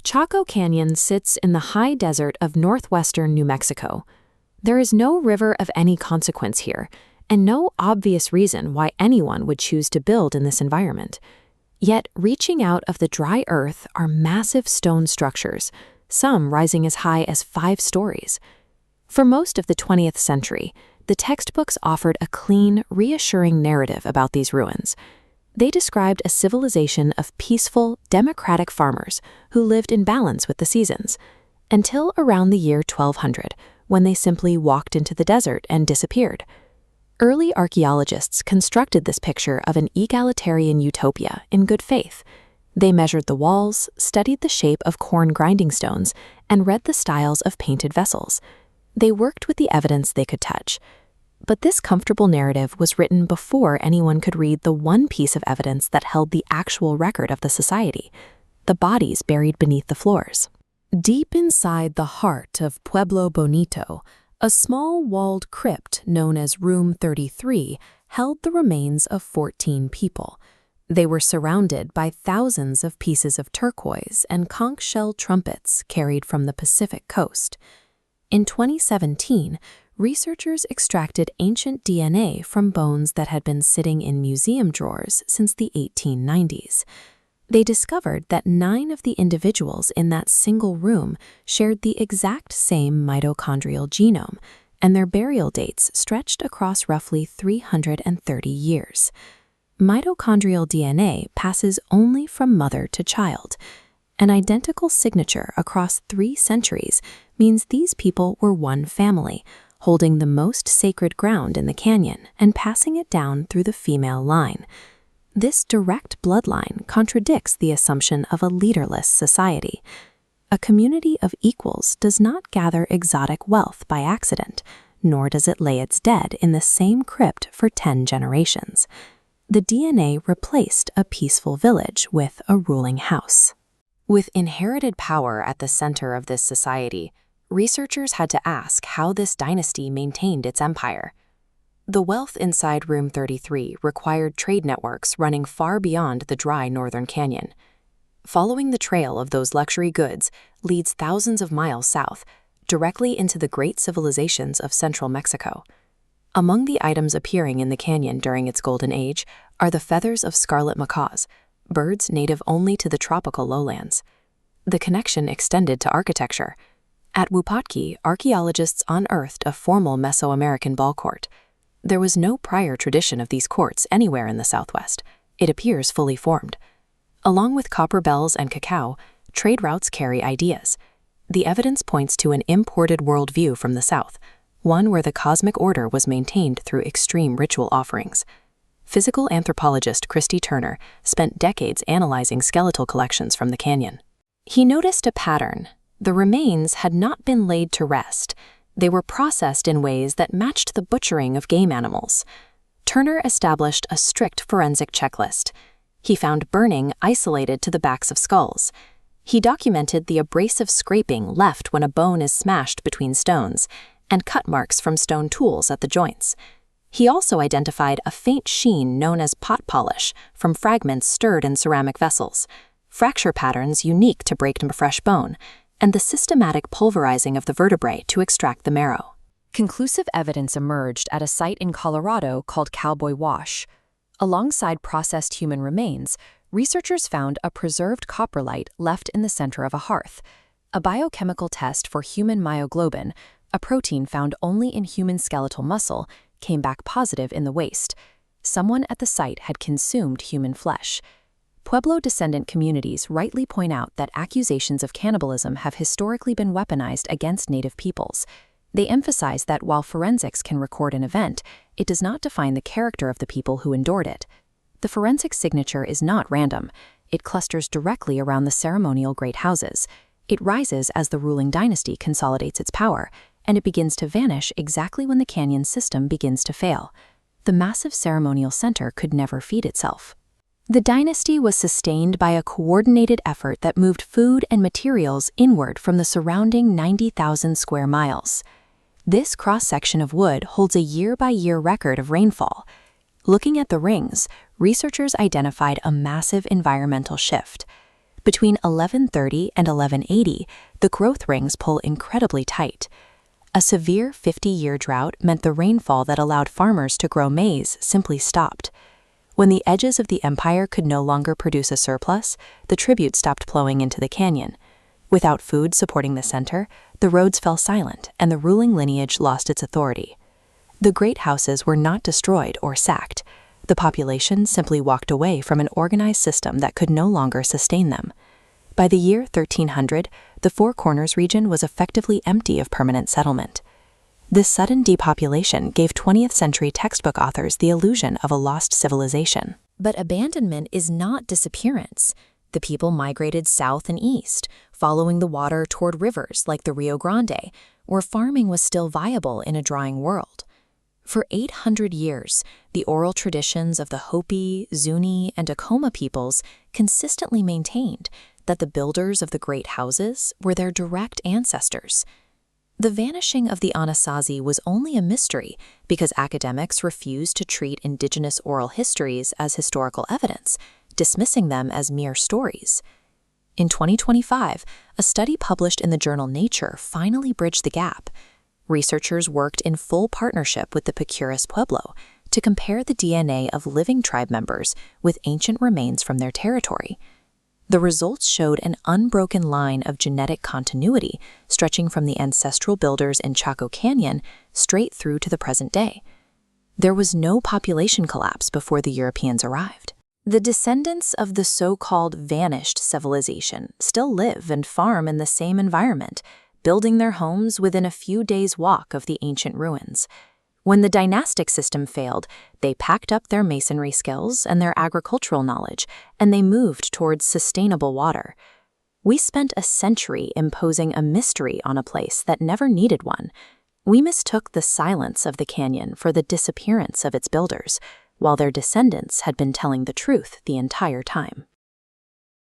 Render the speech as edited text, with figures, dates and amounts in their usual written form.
Chaco Canyon sits in the high desert of northwestern New Mexico. There is no river of any consequence here, and no obvious reason why anyone would choose to build in this environment. Yet, reaching out of the dry earth are massive stone structures, some rising as high as 5 stories. For most of the 20th century, the textbooks offered a clean, reassuring narrative about these ruins. They described a civilization of peaceful, democratic farmers who lived in balance with the seasons, until around the year 1200, when they simply walked into the desert and disappeared. Early archaeologists constructed this picture of an egalitarian utopia in good faith. They measured the walls, studied the shape of corn grinding stones, and read the styles of painted vessels. They worked with the evidence they could touch. But this comfortable narrative was written before anyone could read the one piece of evidence that held the actual record of the society: the bodies buried beneath the floors. Deep inside the heart of Pueblo Bonito, a small walled crypt known as Room 33 held the remains of 14 people. They were surrounded by thousands of pieces of turquoise and conch shell trumpets carried from the Pacific coast. In 2017, researchers extracted ancient DNA from bones that had been sitting in museum drawers since the 1890s. They discovered that 9 of the individuals in that single room shared the exact same mitochondrial genome, and their burial dates stretched across roughly 330 years. Mitochondrial DNA passes only from mother to child. An identical signature across 3 centuries means these people were one family, holding the most sacred ground in the canyon and passing it down through the female line. This direct bloodline contradicts the assumption of a leaderless society. A community of equals does not gather exotic wealth by accident, nor does it lay its dead in the same crypt for 10 generations. The DNA replaced a peaceful village with a ruling house. With inherited power at the center of this society, researchers had to ask how this dynasty maintained its empire. The wealth inside Room 33 required trade networks running far beyond the dry northern canyon. Following the trail of those luxury goods leads thousands of miles south, directly into the great civilizations of central Mexico. Among the items appearing in the canyon during its golden age are the feathers of scarlet macaws, birds native only to the tropical lowlands. The connection extended to architecture. At Wupatki, archaeologists unearthed a formal Mesoamerican ball court. There was no prior tradition of these courts anywhere in the Southwest. It appears fully formed. Along with copper bells and cacao, trade routes carry ideas. The evidence points to an imported worldview from the South, one where the cosmic order was maintained through extreme ritual offerings. Physical anthropologist Christy Turner spent decades analyzing skeletal collections from the canyon. He noticed a pattern. The remains had not been laid to rest. They were processed in ways that matched the butchering of game animals. Turner established a strict forensic checklist. He found burning isolated to the backs of skulls. He documented the abrasive scraping left when a bone is smashed between stones, and cut marks from stone tools at the joints. He also identified a faint sheen known as pot polish from fragments stirred in ceramic vessels, fracture patterns unique to break fresh bone, and the systematic pulverizing of the vertebrae to extract the marrow. Conclusive evidence emerged at a site in Colorado called Cowboy Wash. Alongside processed human remains, researchers found a preserved coprolite left in the center of a hearth. A biochemical test for human myoglobin, a protein found only in human skeletal muscle, came back positive in the waste. Someone at the site had consumed human flesh. Pueblo descendant communities rightly point out that accusations of cannibalism have historically been weaponized against Native peoples. They emphasize that while forensics can record an event, it does not define the character of the people who endured it. The forensic signature is not random. It clusters directly around the ceremonial great houses. It rises as the ruling dynasty consolidates its power, and it begins to vanish exactly when the canyon system begins to fail. The massive ceremonial center could never feed itself. The dynasty was sustained by a coordinated effort that moved food and materials inward from the surrounding 90,000 square miles. This cross-section of wood holds a year-by-year record of rainfall. Looking at the rings, researchers identified a massive environmental shift. Between 1130 and 1180, the growth rings pull incredibly tight. A severe 50-year drought meant the rainfall that allowed farmers to grow maize simply stopped. When the edges of the empire could no longer produce a surplus, the tribute stopped flowing into the canyon. Without food supporting the center, the roads fell silent and the ruling lineage lost its authority. The great houses were not destroyed or sacked. The population simply walked away from an organized system that could no longer sustain them. By the year 1300, the Four Corners region was effectively empty of permanent settlement. This sudden depopulation gave 20th century textbook authors the illusion of a lost civilization. But abandonment is not disappearance. The people migrated south and east, following the water toward rivers like the Rio Grande, where farming was still viable in a drying world. For 800 years, the oral traditions of the Hopi, Zuni, and Acoma peoples consistently maintained that the builders of the great houses were their direct ancestors. The vanishing of the Anasazi was only a mystery because academics refused to treat indigenous oral histories as historical evidence, dismissing them as mere stories. In 2025, a study published in the journal Nature finally bridged the gap. Researchers worked in full partnership with the Archaeologists Pueblo to compare the DNA of living tribe members with ancient remains from their territory. The results showed an unbroken line of genetic continuity stretching from the ancestral builders in Chaco Canyon straight through to the present day. There was no population collapse before the Europeans arrived. The descendants of the so-called vanished civilization still live and farm in the same environment, building their homes within a few days' walk of the ancient ruins. When the dynastic system failed, they packed up their masonry skills and their agricultural knowledge, and they moved towards sustainable water. We spent a century imposing a mystery on a place that never needed one. We mistook the silence of the canyon for the disappearance of its builders, while their descendants had been telling the truth the entire time.